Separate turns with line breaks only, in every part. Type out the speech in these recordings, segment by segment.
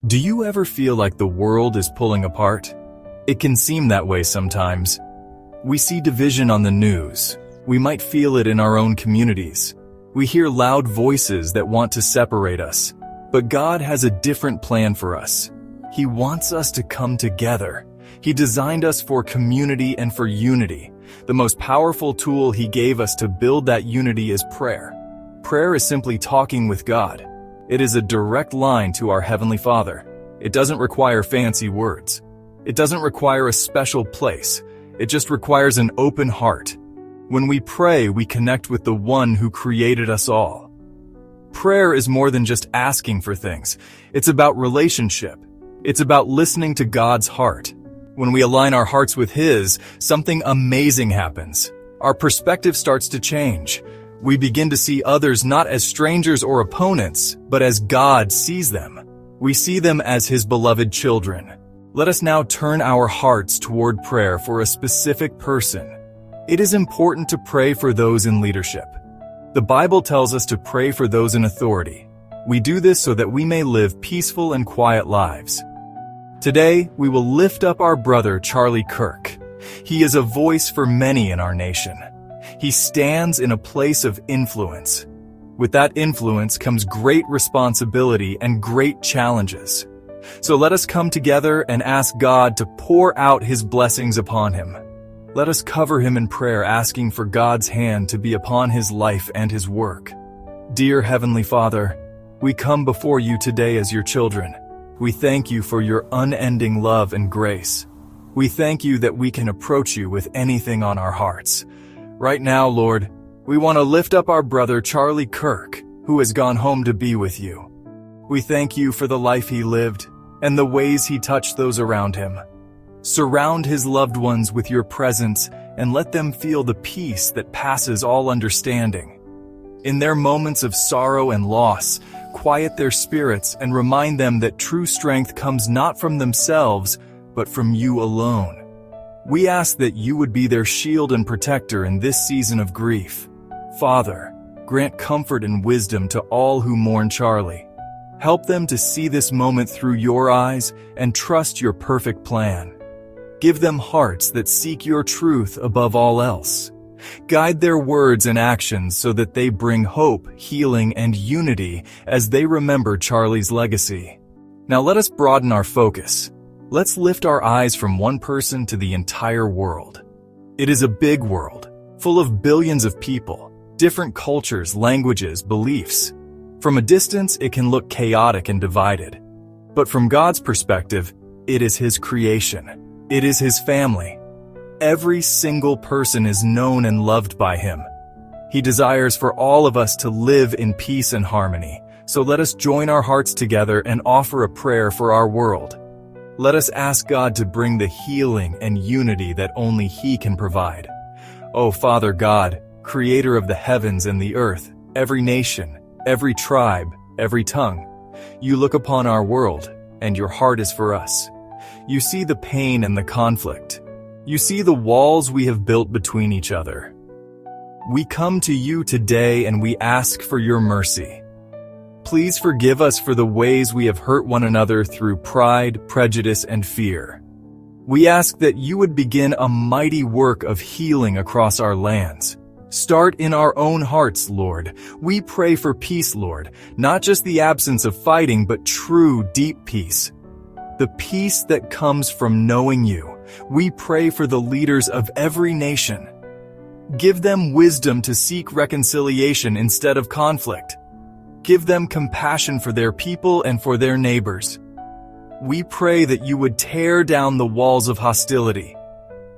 Do you ever feel like the world is pulling apart? It can seem that way sometimes. We see division on the news. We might feel it in our own communities. We hear loud voices that want to separate us. But God has a different plan for us. He wants us to come together. He designed us for community and for unity. The most powerful tool He gave us to build that unity is prayer. Prayer is simply talking with God. It is a direct line to our Heavenly Father. It doesn't require fancy words. It doesn't require a special place. It just requires an open heart. When we pray, we connect with the One who created us all. Prayer is more than just asking for things. It's about relationship. It's about listening to God's heart. When we align our hearts with His, something amazing happens. Our perspective starts to change. We begin to see others not as strangers or opponents, but as God sees them. We see them as His beloved children. Let us now turn our hearts toward prayer for a specific person. It is important to pray for those in leadership. The Bible tells us to pray for those in authority. We do this so that we may live peaceful and quiet lives. Today, we will lift up our brother Charlie Kirk. He is a voice for many in our nation. He stands in a place of influence. With that influence comes great responsibility and great challenges. So let us come together and ask God to pour out His blessings upon him. Let us cover him in prayer, asking for God's hand to be upon his life and his work. Dear Heavenly Father, we come before you today as your children. We thank you for your unending love and grace. We thank you that we can approach you with anything on our hearts. Right now, Lord, we want to lift up our brother Charlie Kirk, who has gone home to be with you. We thank you for the life he lived and the ways he touched those around him. Surround his loved ones with your presence and let them feel the peace that passes all understanding. In their moments of sorrow and loss, quiet their spirits and remind them that true strength comes not from themselves, but from you alone. We ask that you would be their shield and protector in this season of grief. Father, grant comfort and wisdom to all who mourn Charlie. Help them to see this moment through your eyes and trust your perfect plan. Give them hearts that seek your truth above all else. Guide their words and actions so that they bring hope, healing, and unity as they remember Charlie's legacy. Now let us broaden our focus. Let's lift our eyes from one person to the entire world. It is a big world, full of billions of people, different cultures, languages, beliefs. From a distance, it can look chaotic and divided. But from God's perspective, it is His creation. It is His family. Every single person is known and loved by Him. He desires for all of us to live in peace and harmony. So let us join our hearts together and offer a prayer for our world. Let us ask God to bring the healing and unity that only He can provide. O Father God, Creator of the heavens and the earth, every nation, every tribe, every tongue, you look upon our world, and your heart is for us. You see the pain and the conflict. You see the walls we have built between each other. We come to you today and we ask for your mercy. Please forgive us for the ways we have hurt one another through pride, prejudice, and fear. We ask that you would begin a mighty work of healing across our lands. Start in our own hearts, Lord. We pray for peace, Lord, not just the absence of fighting, but true, deep peace. The peace that comes from knowing you. We pray for the leaders of every nation. Give them wisdom to seek reconciliation instead of conflict. Give them compassion for their people and for their neighbors. We pray that you would tear down the walls of hostility.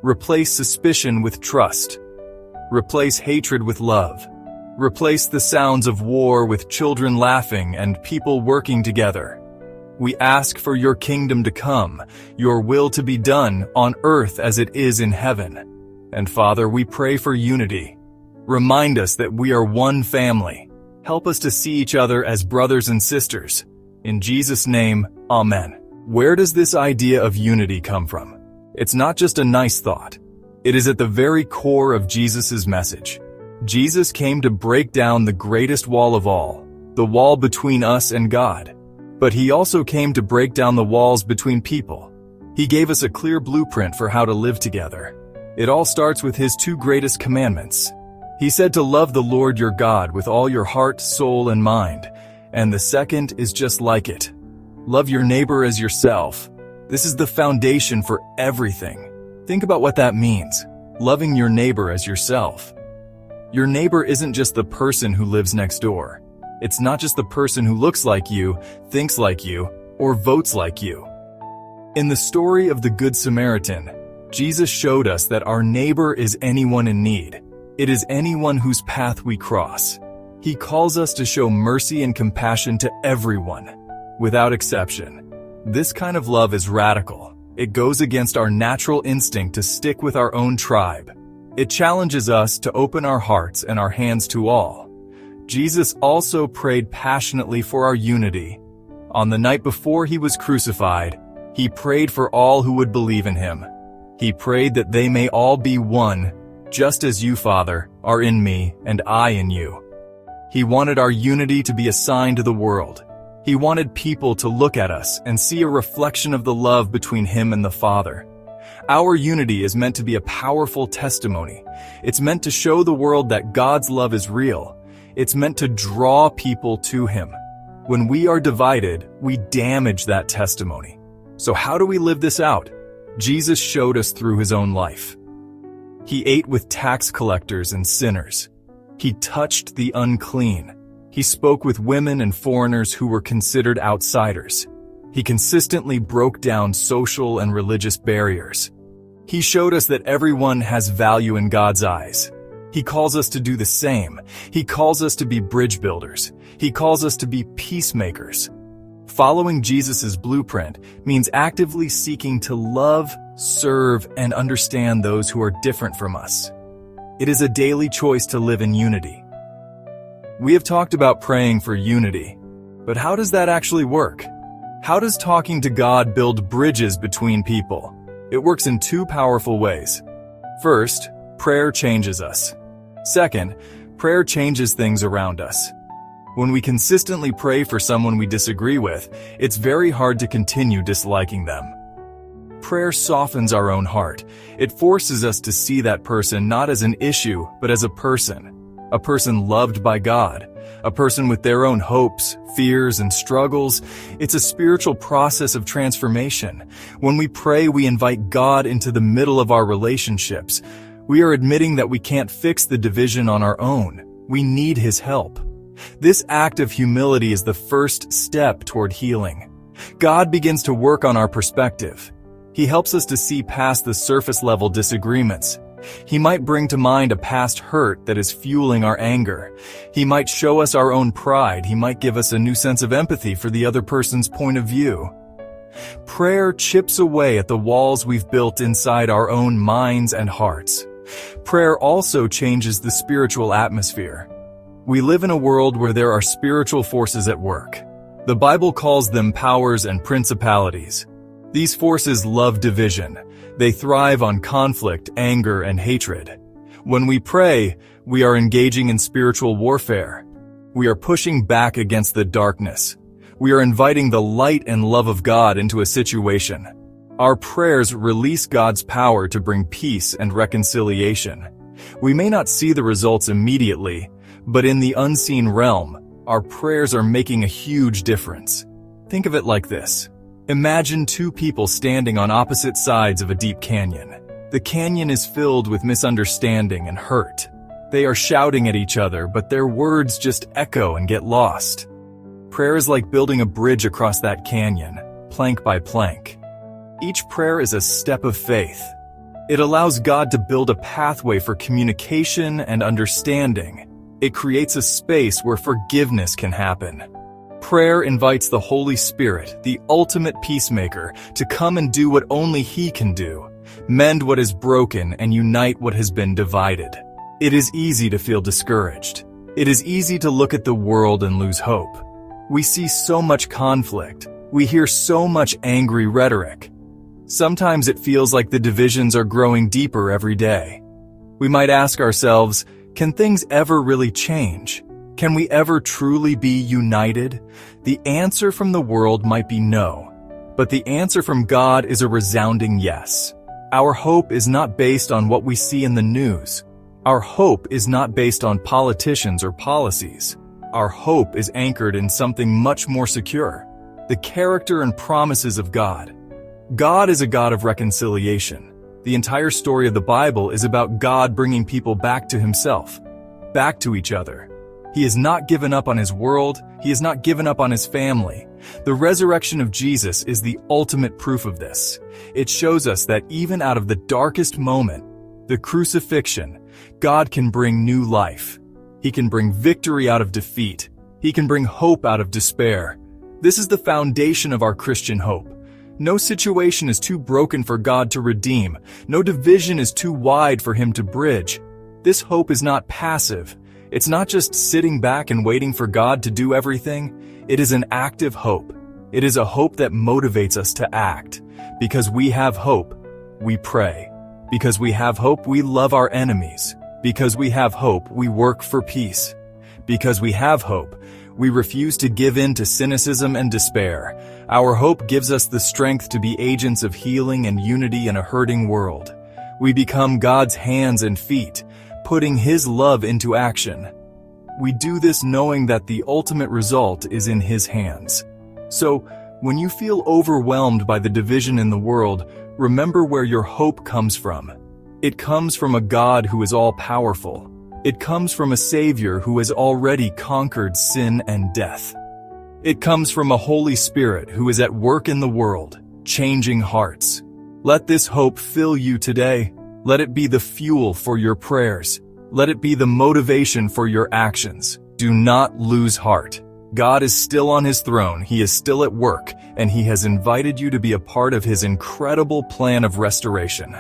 Replace suspicion with trust. Replace hatred with love. Replace the sounds of war with children laughing and people working together. We ask for your kingdom to come, your will to be done on earth as it is in heaven. And Father, we pray for unity. Remind us that we are one family. Help us to see each other as brothers and sisters. In Jesus' name, Amen. Where does this idea of unity come from? It's not just a nice thought. It is at the very core of Jesus' message. Jesus came to break down the greatest wall of all, the wall between us and God. But he also came to break down the walls between people. He gave us a clear blueprint for how to live together. It all starts with his two greatest commandments. He said to love the Lord your God with all your heart, soul, and mind. And the second is just like it. Love your neighbor as yourself. This is the foundation for everything. Think about what that means. Loving your neighbor as yourself. Your neighbor isn't just the person who lives next door. It's not just the person who looks like you, thinks like you, or votes like you. In the story of the Good Samaritan, Jesus showed us that our neighbor is anyone in need. It is anyone whose path we cross. He calls us to show mercy and compassion to everyone, without exception. This kind of love is radical. It goes against our natural instinct to stick with our own tribe. It challenges us to open our hearts and our hands to all. Jesus also prayed passionately for our unity. On the night before he was crucified, he prayed for all who would believe in him. He prayed that they may all be one, just as you, Father, are in me and I in you. He wanted our unity to be a sign to the world. He wanted people to look at us and see a reflection of the love between him and the Father. Our unity is meant to be a powerful testimony. It's meant to show the world that God's love is real. It's meant to draw people to him. When we are divided, we damage that testimony. So how do we live this out? Jesus showed us through his own life. He ate with tax collectors and sinners. He touched the unclean. He spoke with women and foreigners who were considered outsiders. He consistently broke down social and religious barriers. He showed us that everyone has value in God's eyes. He calls us to do the same. He calls us to be bridge builders. He calls us to be peacemakers. Following Jesus' blueprint means actively seeking to love, serve, and understand those who are different from us. It is a daily choice to live in unity. We have talked about praying for unity, but how does that actually work? How does talking to God build bridges between people? It works in two powerful ways. First, prayer changes us. Second, prayer changes things around us. When we consistently pray for someone we disagree with, it's very hard to continue disliking them. Prayer softens our own heart. It forces us to see that person not as an issue, but as a person loved by God, a person with their own hopes, fears, and struggles. It's a spiritual process of transformation. When we pray, we invite God into the middle of our relationships. We are admitting that we can't fix the division on our own. We need his help. This act of humility is the first step toward healing. God begins to work on our perspective. He helps us to see past the surface-level disagreements. He might bring to mind a past hurt that is fueling our anger. He might show us our own pride. He might give us a new sense of empathy for the other person's point of view. Prayer chips away at the walls we've built inside our own minds and hearts. Prayer also changes the spiritual atmosphere. We live in a world where there are spiritual forces at work. The Bible calls them powers and principalities. These forces love division. They thrive on conflict, anger, and hatred. When we pray, we are engaging in spiritual warfare. We are pushing back against the darkness. We are inviting the light and love of God into a situation. Our prayers release God's power to bring peace and reconciliation. We may not see the results immediately, but in the unseen realm, our prayers are making a huge difference. Think of it like this. Imagine two people standing on opposite sides of a deep canyon. The canyon is filled with misunderstanding and hurt. They are shouting at each other, but their words just echo and get lost. Prayer is like building a bridge across that canyon, plank by plank. Each prayer is a step of faith. It allows God to build a pathway for communication and understanding. It creates a space where forgiveness can happen. Prayer invites the Holy Spirit, the ultimate peacemaker, to come and do what only He can do, mend what is broken and unite what has been divided. It is easy to feel discouraged. It is easy to look at the world and lose hope. We see so much conflict. We hear so much angry rhetoric. Sometimes it feels like the divisions are growing deeper every day. We might ask ourselves, can things ever really change? Can we ever truly be united? The answer from the world might be no, but the answer from God is a resounding yes. Our hope is not based on what we see in the news. Our hope is not based on politicians or policies. Our hope is anchored in something much more secure: the character and promises of God. God is a God of reconciliation. The entire story of the Bible is about God bringing people back to Himself, back to each other. He has not given up on His world. He has not given up on His family. The resurrection of Jesus is the ultimate proof of this. It shows us that even out of the darkest moment, the crucifixion, God can bring new life. He can bring victory out of defeat. He can bring hope out of despair. This is the foundation of our Christian hope. No situation is too broken for God to redeem. No division is too wide for Him to bridge. This hope is not passive. It's not just sitting back and waiting for God to do everything. It is an active hope. It is a hope that motivates us to act. Because we have hope, we pray. Because we have hope, we love our enemies. Because we have hope, we work for peace. Because we have hope, we refuse to give in to cynicism and despair. Our hope gives us the strength to be agents of healing and unity in a hurting world. We become God's hands and feet, putting His love into action. We do this knowing that the ultimate result is in His hands. So, when you feel overwhelmed by the division in the world, remember where your hope comes from. It comes from a God who is all-powerful. It comes from a Savior who has already conquered sin and death. It comes from a Holy Spirit who is at work in the world, changing hearts. Let this hope fill you today. Let it be the fuel for your prayers. Let it be the motivation for your actions. Do not lose heart. God is still on His throne. He is still at work, and He has invited you to be a part of His incredible plan of restoration.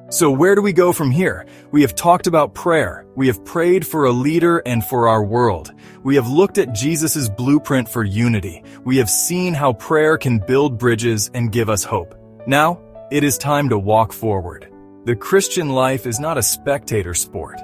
So where do we go from here? We have talked about prayer. We have prayed for a leader and for our world. We have looked at Jesus' blueprint for unity. We have seen how prayer can build bridges and give us hope. Now, it is time to walk forward. The Christian life is not a spectator sport.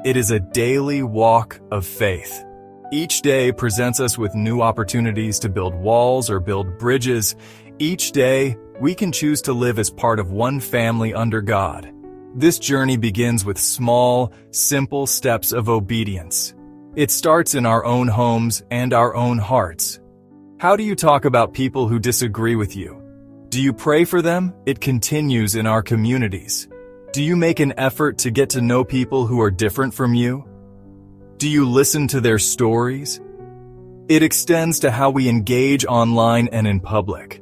It is a daily walk of faith. Each day presents us with new opportunities to build walls or build bridges. Each day, we can choose to live as part of one family under God. This journey begins with small, simple steps of obedience. It starts in our own homes and our own hearts. How do you talk about people who disagree with you? Do you pray for them? It continues in our communities. Do you make an effort to get to know people who are different from you? Do you listen to their stories? It extends to how we engage online and in public.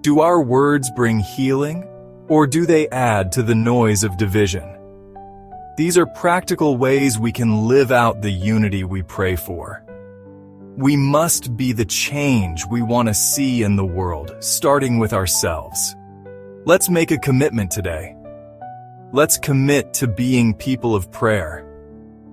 Do our words bring healing, or do they add to the noise of division? These are practical ways we can live out the unity we pray for. We must be the change we want to see in the world, starting with ourselves. Let's make a commitment today. Let's commit to being people of prayer.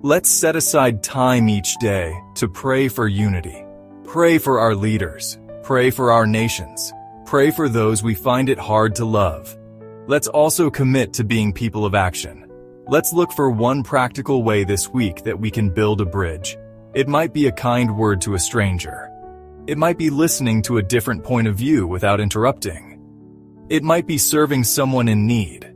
Let's set aside time each day to pray for unity. Pray for our leaders. Pray for our nations. Pray for those we find it hard to love. Let's also commit to being people of action. Let's look for one practical way this week that we can build a bridge. It might be a kind word to a stranger. It might be listening to a different point of view without interrupting. It might be serving someone in need.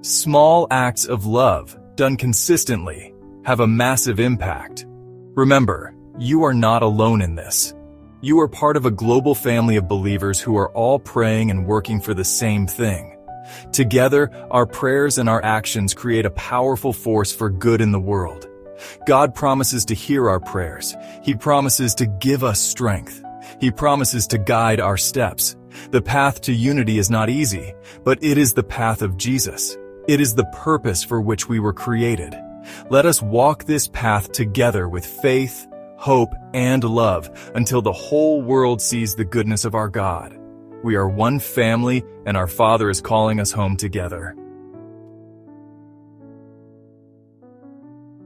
Small acts of love, done consistently, have a massive impact. Remember, you are not alone in this. You are part of a global family of believers who are all praying and working for the same thing. Together, our prayers and our actions create a powerful force for good in the world. God promises to hear our prayers. He promises to give us strength. He promises to guide our steps. The path to unity is not easy, but it is the path of Jesus. It is the purpose for which we were created. Let us walk this path together with faith, hope, and love until the whole world sees the goodness of our God. We are one family, and our Father is calling us home together.